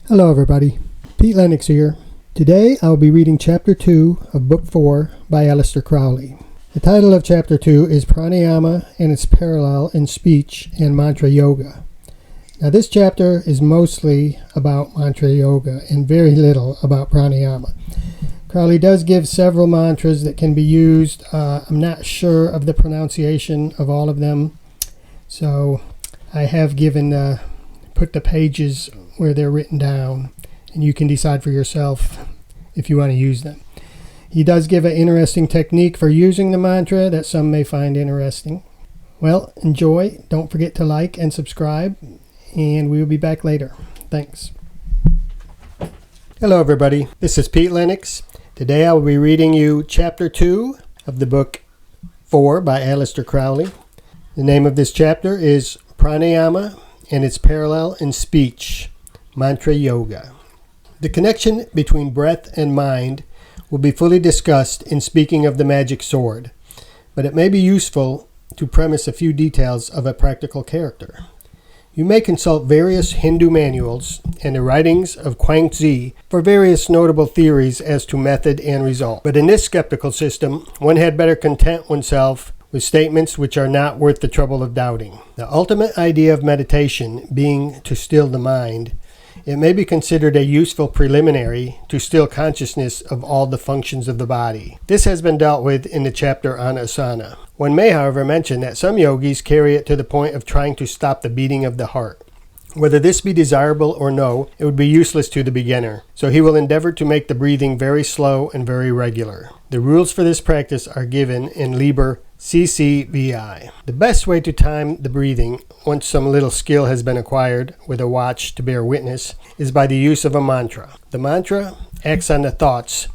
Hello everybody, Pete Lennox here. Today I'll be reading Chapter 2 of Book 4 by Alister Crowley. The title of Chapter 2 is Pranayama and its parallel in speech and mantra yoga. Now this chapter is mostly about mantra yoga and very little about pranayama. Crowley does give several mantras that can be used. I'm not sure of the pronunciation of all of them, so I have put the pages where they're written down, and you can decide for yourself if you want to use them. He does give an interesting technique for using the mantra that some may find interesting. Well, enjoy. Don't forget to like and subscribe, and we will be back later. Thanks. Hello everybody, this is Pete Lennox. Today I will be reading you Chapter 2 of the book 4 by Alister Crowley. The name of this chapter is Pranayama and its parallel in speech, mantra yoga. The connection between breath and mind will be fully discussed in speaking of the magic sword, but it may be useful to premise a few details of a practical character. You may consult various Hindu manuals and the writings of Kwangzi for various notable theories as to method and result. But in this skeptical system, one had better content oneself with statements which are not worth the trouble of doubting. The ultimate idea of meditation being to still the mind, it may be considered a useful preliminary to still consciousness of all the functions of the body. This has been dealt with in the chapter on asana. One may, however, mention that some yogis carry it to the point of trying to stop the beating of the heart. Whether this be desirable or no, it would be useless to the beginner, so he will endeavor to make the breathing very slow and very regular. The rules for this practice are given in Liber CCVI. The best way to time the breathing, once some little skill has been acquired with a watch to bear witness, is by the use of a mantra. The mantra acts on the thoughts,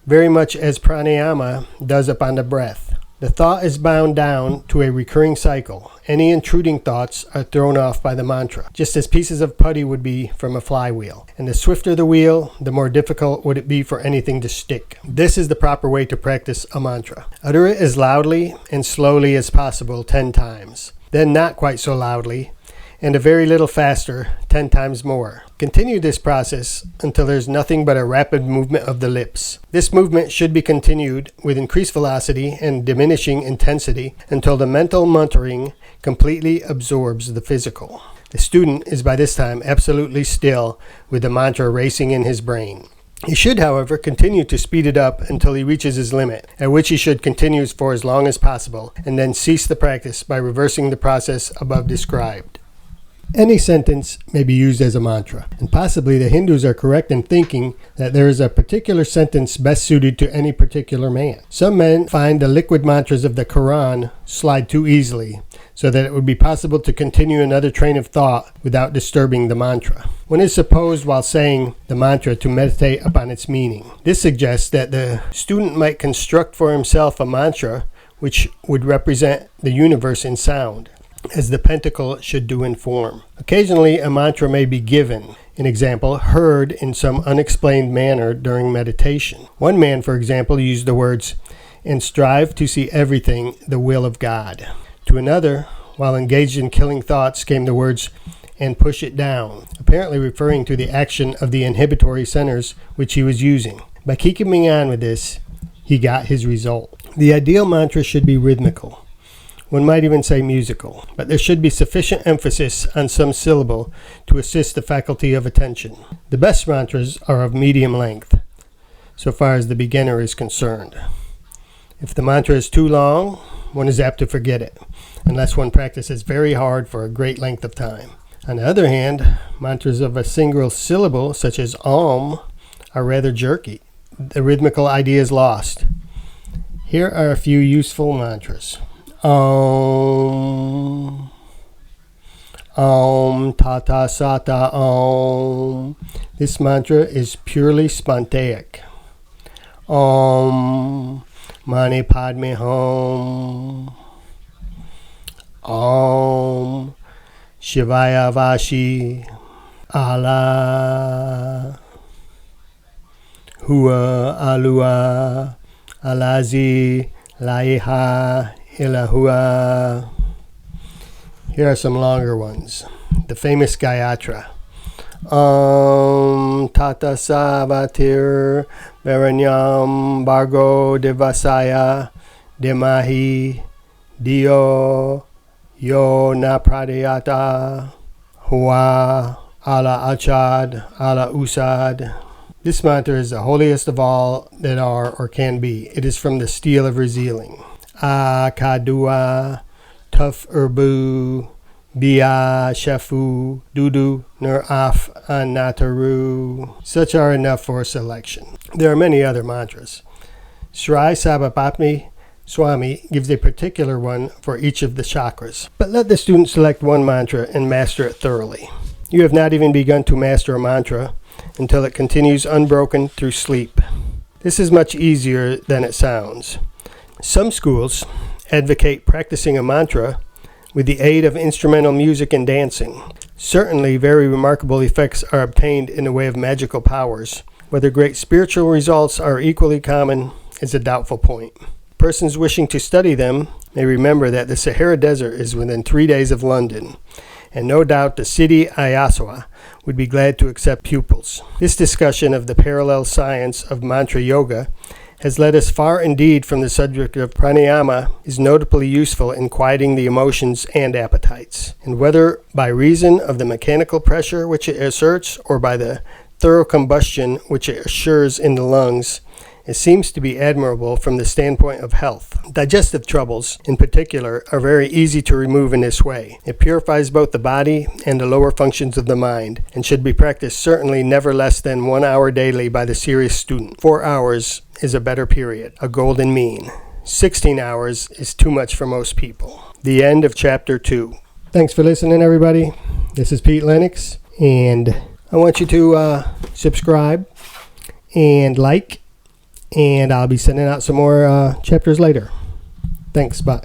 very much as pranayama does upon the breath. The thought is bound down to a recurring cycle. Any intruding thoughts are thrown off by the mantra, just as pieces of putty would be from a flywheel. And the swifter the wheel, the more difficult would it be for anything to stick. This is the proper way to practice a mantra. Utter it as loudly and slowly as possible 10 times. Then not quite so loudly, and a very little faster, 10 times more. Continue this process until there's nothing but a rapid movement of the lips. This movement should be continued with increased velocity and diminishing intensity until the mental muttering completely absorbs the physical. The student is by this time absolutely still with the mantra racing in his brain. He should, however, continue to speed it up until he reaches his limit, at which he should continue for as long as possible, and then cease the practice by reversing the process above described. Any sentence may be used as a mantra, and possibly the Hindus are correct in thinking that there is a particular sentence best suited to any particular man. Some men find the liquid mantras of the Quran slide too easily, so that it would be possible to continue another train of thought without disturbing the mantra. One is supposed while saying the mantra to meditate upon its meaning. This suggests that the student might construct for himself a mantra which would represent the universe in sound, as the pentacle should do in form. Occasionally, a mantra may be given, an example, heard in some unexplained manner during meditation. One man, for example, used the words, "and strive to see everything the will of God." To another, while engaged in killing thoughts, came the words, "and push it down," apparently referring to the action of the inhibitory centers which he was using. By keeping on with this, he got his result. The ideal mantra should be rhythmical. One might even say musical, but there should be sufficient emphasis on some syllable to assist the faculty of attention. The best mantras are of medium length, so far as the beginner is concerned. If the mantra is too long, one is apt to forget it, unless one practices very hard for a great length of time. On the other hand, mantras of a single syllable, such as Om, are rather jerky. The rhythmical idea is lost. Here are a few useful mantras. Om, Om Tata Sata Om. This mantra is purely spontaneic. Om Mani Padme Hum. Om Shivaya Vashi. Allah Hua Alua Alazi Laiha Ilahua. Here are some longer ones. The famous Gayatra. Om tata savatir Varanyam Bargo Devasaya Demahi Dio Yo na pradayata Hua ala achad ala usad. This mantra is the holiest of all that are or can be. It is from the steel of resealing. Kadua Tuf Urbu Bia Shafu Dudu Nur Af Anataru. Such are enough for selection. There are many other mantras. Sri Sabapatmi Swami gives a particular one for each of the chakras. But let the student select one mantra and master it thoroughly. You have not even begun to master a mantra until it continues unbroken through sleep. This is much easier than it sounds. Some schools advocate practicing a mantra with the aid of instrumental music and dancing. Certainly very remarkable effects are obtained in the way of magical powers. Whether great spiritual results are equally common is a doubtful point. Persons wishing to study them may remember that the Sahara Desert is within 3 days of London, and no doubt the city Ayaswa would be glad to accept pupils. This discussion of the parallel science of mantra yoga has led us far indeed from the subject of pranayama is notably useful in quieting the emotions and appetites. And whether by reason of the mechanical pressure which it exerts or by the thorough combustion which it assures in the lungs, it seems to be admirable from the standpoint of health. Digestive troubles, in particular, are very easy to remove in this way. It purifies both the body and the lower functions of the mind, and should be practiced certainly never less than 1 hour daily by the serious student. 4 hours is a better period, a golden mean. 16 hours is too much for most people. The end of Chapter 2. Thanks for listening, everybody. This is Pete Lennox, and I want you to subscribe and like, and I'll be sending out some more chapters later. Thanks, bye.